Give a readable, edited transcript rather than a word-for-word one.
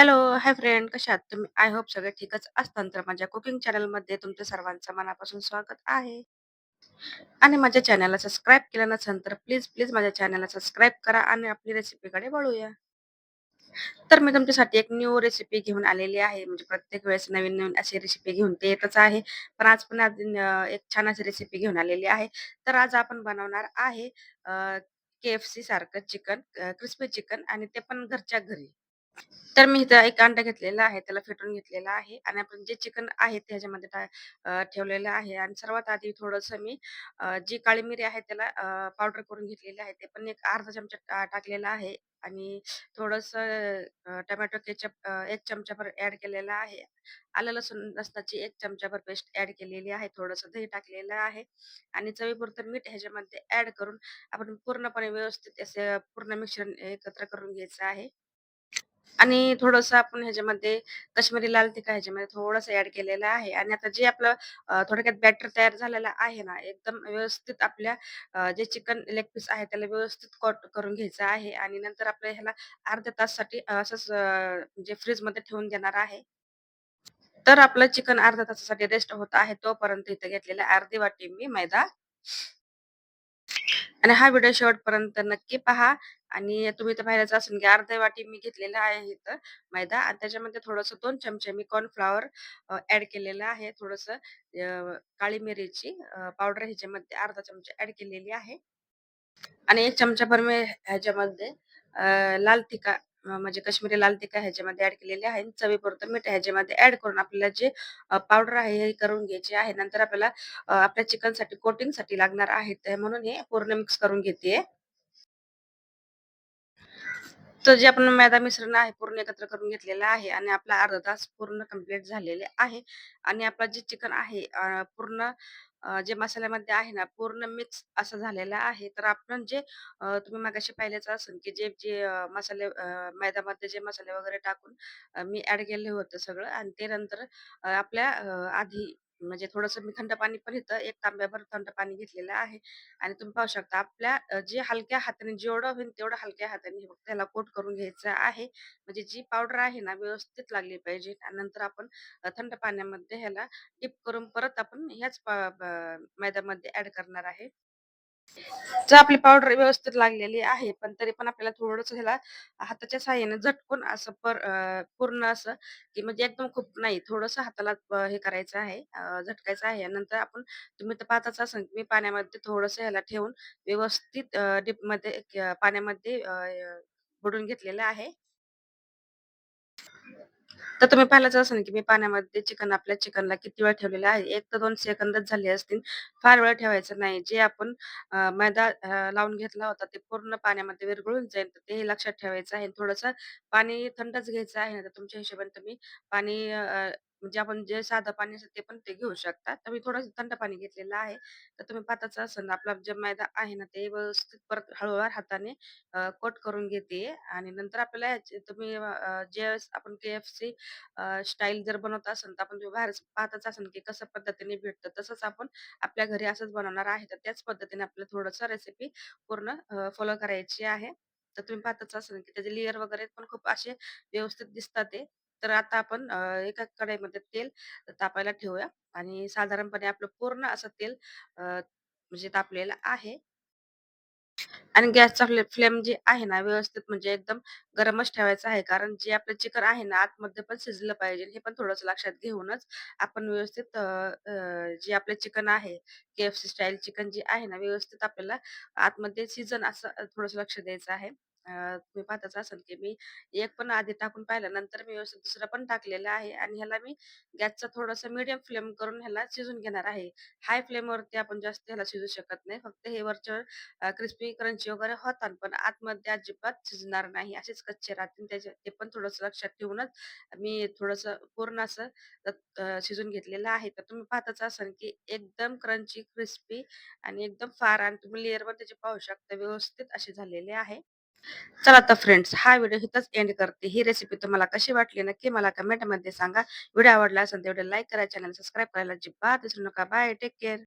Hello, hi friend कशा आहात तुम्ही? आय होप सगळे ठीकच असताल. तर माझ्या कुकिंग चॅनलमध्ये तुमचं सर्वांचं मनापासून स्वागत आहे. आणि माझ्या चॅनलला सबस्क्राईब केलं नसेल तर प्लीज, प्लीज माझ्या चॅनलला सबस्क्राईब करा आणि आपली रेसिपीकडे वळूया. तर मी तुमच्यासाठी एक न्यू रेसिपी घेऊन आलेली आहे. म्हणजे प्रत्येक वेळेस नवीन-नवीन अशी रेसिपी घेऊन ते येतच आहे. पण आज पण एक छान अशी रेसिपी घेऊन आलेली आहे. तर आज आपण बनवणार आहे KFC सारखं चिकन, क्रिस्पी चिकन आणि ते पण घरच्या घरी. तर मी इथं एक अंडा घेतलेला आहे, त्याला फेटून घेतलेला आहे आणि आपण जे चिकन आहे ते ह्याच्यामध्ये ठेवलेलं आहे आणि सर्वात आधी थोडंसं मी जी काळी मिरी आहे त्याला पावडर करून घेतलेली आहे. ते पण एक अर्धा चमचा टाकलेला आहे आणि थोडंसं टोमॅटो केचप 1 चमचाभर ॲड केलेला आहे. आलं लसणाची 1 चमचाभर पेस्ट ॲड केलेली आहे. थोडंसं दही टाकलेलं आहे आणि चवीपुरतं मीठ ह्याच्यामध्ये ॲड करून आपण पूर्णपणे व्यवस्थित असं पूर्ण मिश्रण एकत्र करून घ्यायचं आहे. आणि थोडंसं आपण ह्याच्यामध्ये काश्मीरी लाल तिखट ह्याच्यामध्ये थोडंसं ॲड केलेलं आहे आणि आता जे आपलं थोडक्यात बॅटर तयार झालेलं आहे ना, एकदम व्यवस्थित आपल्या जे चिकन लेग पीस आहे त्याला व्यवस्थित कोट करून घ्यायचं आहे आणि नंतर आपल्या ह्याला अर्ध्या ताससाठी असंच म्हणजे फ्रिजमध्ये ठेवून देणार आहे. तर आपलं चिकन अर्ध्या तासासाठी रेस्ट होत आहे. तोपर्यंत इथे घेतलेला अर्धी वाटी मी मैदा आणि हा व्हिडिओ शेवटपर्यंत नक्की पहा आणि तुम्ही तर पाहिलंच असेल की अर्ध्या वाटी मी घेतलेला आहे इथं मैदा आणि त्याच्यामध्ये थोडंसं 2 चमचे मी कॉर्नफ्लॉवर ॲड केलेलं आहे. थोडंसं काळी मिरीची पावडर ह्याच्यामध्ये अर्धा चमचा ॲड केलेली आहे. आणि 1 चमचाभर मी ह्याच्यामध्ये लाल तिखट म्हणजे काश्मीरी लाल तिखट ह्याच्यामध्ये ॲड केलेली आहे. चवीपुरतं मीठ ह्याच्यामध्ये ॲड करून आपल्याला जे पावडर आहे हे करून घ्यायची आहे. नंतर आपल्याला आपल्या चिकनसाठी कोटिंगसाठी लागणार आहे. तर म्हणून हे पूर्ण मिक्स करून घेतेय. तर जे आपण मैदा मिश्रण आहे पूर्ण एकत्र करून घेतलेलं आहे आणि आपला अर्धा तास पूर्ण कंप्लीट झालेले आहे आणि आपलं जे चिकन आहे पूर्ण जे मसाल्यामध्ये आहे ना पूर्ण मिक्स असं झालेलं आहे. तर आपण जे तुम्ही मगाशी पाहिलेच असेल की जे जे मसाले मैद्यामध्ये जे मसाले वगैरे टाकून मी ॲड केले होते सगळं आणि ते नंतर आपल्या आधी म्हणजे थोडंसं मी थंड पाणी पण इथं 1 तांब्याभर थंड पाणी घेतलेलं आहे आणि तुम्ही पाहू शकता आपल्या जे हलक्या हाताने जेवढं होईल तेवढं हलक्या हाताने फक्त त्याला कोट करून घ्यायचं आहे. म्हणजे जी पावडर आहे ना व्यवस्थित लागली पाहिजे आणि नंतर आपण थंड पाण्यामध्ये ह्याला डिप करून परत आपण ह्याच मैद्यामध्ये ॲड करणार आहे. जर आपली पावडर व्यवस्थित लागलेली आहे, पण तरी पण आपल्याला थोडंसं ह्याला हाताच्या साहाय्याने झटकून असं पूर्ण असं, की म्हणजे एकदम खूप नाही, थोडंसं हाताला हे करायचं आहे, झटकायचं आहे. नंतर आपण तुम्ही तर पाहताच असाल, मी पाण्यामध्ये थोडंसं ह्याला ठेवून व्यवस्थित डीपमध्ये पाण्यामध्ये बुडवून घेतलेलं आहे. तर तुम्ही पाहिलंच असेल, की मी पाण्यामध्ये आपल्या चिकनला किती वेळ ठेवलेला आहे. 1 ते 2 सेकंदच झाले असतील. फार वेळ ठेवायचा नाही. जे आपण मैदा लावून घेतला होता, ते पूर्ण पाण्यामध्ये विरघळून जाईल. तर तेही लक्षात ठेवायचं आहे. थोडंसं पाणी थंडच घ्यायचं आहे. तर तुमच्या हिशोबाने तुम्ही पाणी म्हणजे आपण जे साधं पाणी असतं, ते पण ते घेऊ शकता. तर मी थोडंसं थंड पाणी घेतलेलं आहे. तर तुम्ही पाहताच असाल, आपला जे मैदा आहे ना, ते व्यवस्थित परत हळूवार हाताने कोट करून घेते आणि नंतर आपल्याला तुम्ही ज्यावेळेस आपण KFC स्टाईल जर बनवत असेल, तर आपण बाहेर पाहतच असेल, की कसं पद्धतीने भेटतं. तसंच आपण आपल्या घरी असंच बनवणार आहे. तर त्याच पद्धतीने आपल्याला थोडंसं रेसिपी पूर्ण फॉलो करायची आहे. तर तुम्ही पाहतच असाल, की त्याचे लेयर वगैरे पण खूप असे व्यवस्थित दिसतात ते. तर आता आपण एका कढईमध्ये तेल तापायला ठेवूया आणि साधारणपणे आपलं पूर्ण असं तेल म्हणजे तापलेलं आहे. आणि गॅसचा फ्लेम जी आहे ना, व्यवस्थित म्हणजे एकदम गरमच ठेवायचा आहे. कारण जे आपलं चिकन आहे ना, आतमध्ये पण शिजलं पाहिजे. हे पण थोडंसं लक्षात घेऊनच आपण व्यवस्थित अ, अ, जे आपलं चिकन आहे, KFC स्टाईल चिकन जे आहे ना, व्यवस्थित आपल्याला आतमध्ये शिजन असं थोडंसं लक्ष द्यायचं आहे. तुम्ही पाहतच असाल, की मी एक पण आधी टाकून पाहिलं, नंतर मी व्यवस्थित दुसरं पण टाकलेलं आहे आणि ह्याला मी गॅसचा थोडासा मीडियम फ्लेम करून ह्याला शिजून घेणार आहे. हाय फ्लेमवरती आपण जास्त ह्याला शिजू शकत नाही. फक्त हे वरच्यावर क्रिस्पी क्रंची वगैरे होतात, पण आतमध्ये अजिबात शिजणार नाही. असेच कच्चे राहतील. ते पण थोडंसं लक्षात ठेवूनच मी थोडंसं पूर्ण असं शिजून घेतलेलं आहे. तर तुम्ही पाहतच असाल, की एकदम क्रंची, क्रिस्पी आणि एकदम फार आणि तुम्ही लेयर पण त्याचे पाहू शकता व्यवस्थित असे झालेले आहे. चला तर फ्रेंड्स, हा व्हिडिओ इथंच एंड करते. ही रेसिपी तुम्हाला कशी वाटली नक्की मला कमेंटमध्ये सांगा. व्हिडिओ आवडला असेल तर लाईक करा, चॅनल सबस्क्राईब करायला अजिबात विसरू नका. Bye, take care.